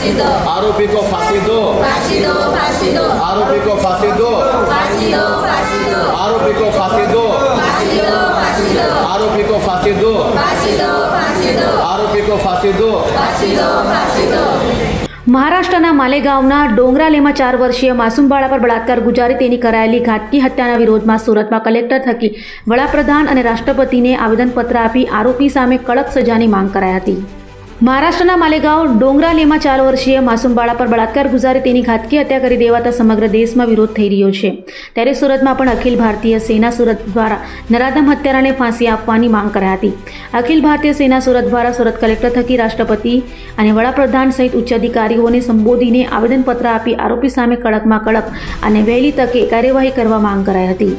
फांसी दो, आरोपी को फांसी दो, फांसी दो, फांसी दो, आरोपी को फांसी दो, फांसी दो, फांसी दो, आरोपी को फांसी दो, फांसी दो, फांसी दो, आरोपी को फांसी दो, फांसी दो, फांसी दो, आरोपी को फांसी दो। फांसी दो, फांसी दो। મહારાષ્ટ્રના માલેગાંવના ડોંગરાલેમાં 4 વર્ષીય માસૂમ બાળા પર બળાત્કાર ગુજારી તેની કરાયેલી ઘાતકી હત્યાના વિરોધમાં સુરતમાં કલેક્ટર થકી વડાપ્રધાન અને રાષ્ટ્રપતિને આવેદનપત્ર આપી આરોપી સામે કડક સજાની માંગ કરાઈ હતી। મહારાષ્ટ્રના માલેગાંવ ડોંગરાલેમાં 4 વર્ષીય માસૂમ બાળા પર બળાત્કાર ગુજારી તેની ઘાતકી હત્યા કરી દેવાતા સમગ્ર દેશમાં વિરોધ થઈ રહ્યો છે। ત્યારે સુરતમાં પણ અખિલ ભારતીય સેના સુરત દ્વારા નરાધમ હત્યારાને ફાંસી આપવાની માંગ કરાઈ હતી। અખિલ ભારતીય સેના સુરત દ્વારા સુરત કલેક્ટર થકી રાષ્ટ્રપતિ અને વડાપ્રધાન સહિત ઉચ્ચ અધિકારીઓને સંબોધીને આવેદનપત્ર આપી આરોપી સામે કડકમાં કડક અને વહેલી તકે કાર્યવાહી કરવા માંગ કરાઈ હતી।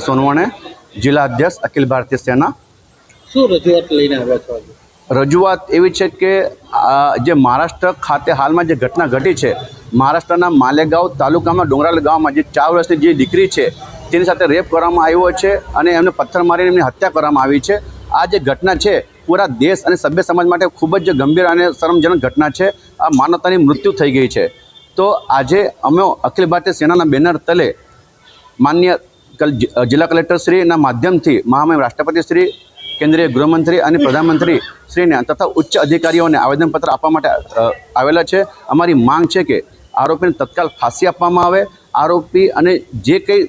સોનવણે જિલ્લા અધ્યક્ષ અખિલ ભારતીય સેના। શું રજૂઆત લઈને આવ્યા છો આજે? રજૂઆત એવી છે કે જે મહારાષ્ટ્ર ખાતે હાલમાં જે ઘટના ઘટી છે, મહારાષ્ટ્રના માલેગાંવ તાલુકામાં ડોંગરાલ ગામમાં જે 4 વર્ષની જે દીકરી છે તેની સાથે રેપ કરવામાં આવ્યો છે અને એમને પથ્થર મારીને એમની હત્યા કરવામાં આવી છે। આ જે ઘટના છે પૂરા દેશ અને સભ્ય સમાજ માટે ખૂબ જ ગંભીર અને શરમજનક ઘટના છે। આ માનવતાની મૃત્યુ થઈ ગઈ છે। તો આજે અમે અખિલ ભારતીય સેનાના બેનર તલે માન્ય જિલ્લા કલેક્ટર શ્રીના માધ્યમથી મહામહિમ રાષ્ટ્રપતિ શ્રી, કેન્દ્રીય ગૃહમંત્રી અને પ્રધાનમંત્રી શ્રીને તથા ઉચ્ચ અધિકારીઓને આવેદનપત્ર આપવા માટે આવેલા છે। અમારી માંગ છે કે આરોપીને તત્કાલ ફાંસી આપવામાં આવે। આરોપી અને જે કંઈ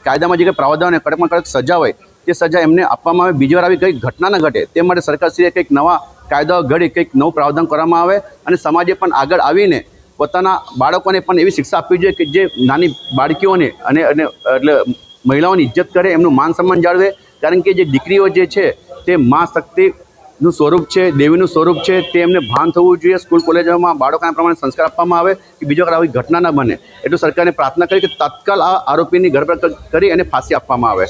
કાયદામાં જે કંઈ પ્રાવધાન કડકમાં કડક સજા હોય તે સજા એમને આપવામાં આવે। બીજી વાર આવી કંઈક ઘટના ન ઘટે તે માટે સરકારશ્રીએ કંઈક નવા કાયદાઓ ઘડી કંઈક નવું પ્રાવધાન કરવામાં આવે અને સમાજે પણ આગળ આવીને પોતાના બાળકોને પણ એવી શિક્ષા આપવી જોઈએ કે જે નાની બાળકીઓને અને એટલે મહિલાઓની ઇજ્જત કરે, એમનું માન સન્માન જાળવે। કારણ કે જે દીકરીઓ જે છે તે મા શક્તિનું સ્વરૂપ છે, દેવીનું સ્વરૂપ છે, તે એમને ભાન થવું જોઈએ। સ્કૂલ કોલેજોમાં બાળકોના પ્રમાણે સંસ્કાર આપવામાં આવે કે બીજો વખત આવી ઘટના ન બને। એટલું સરકારને પ્રાર્થના કરી કે તત્કાલ આ આરોપીની ધરપકડ કરી અને ફાંસી આપવામાં આવે।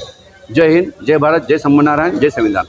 જય હિન્દ, જય ભારત, જય સ્વામિનારાયણ, જય સંવિધાન।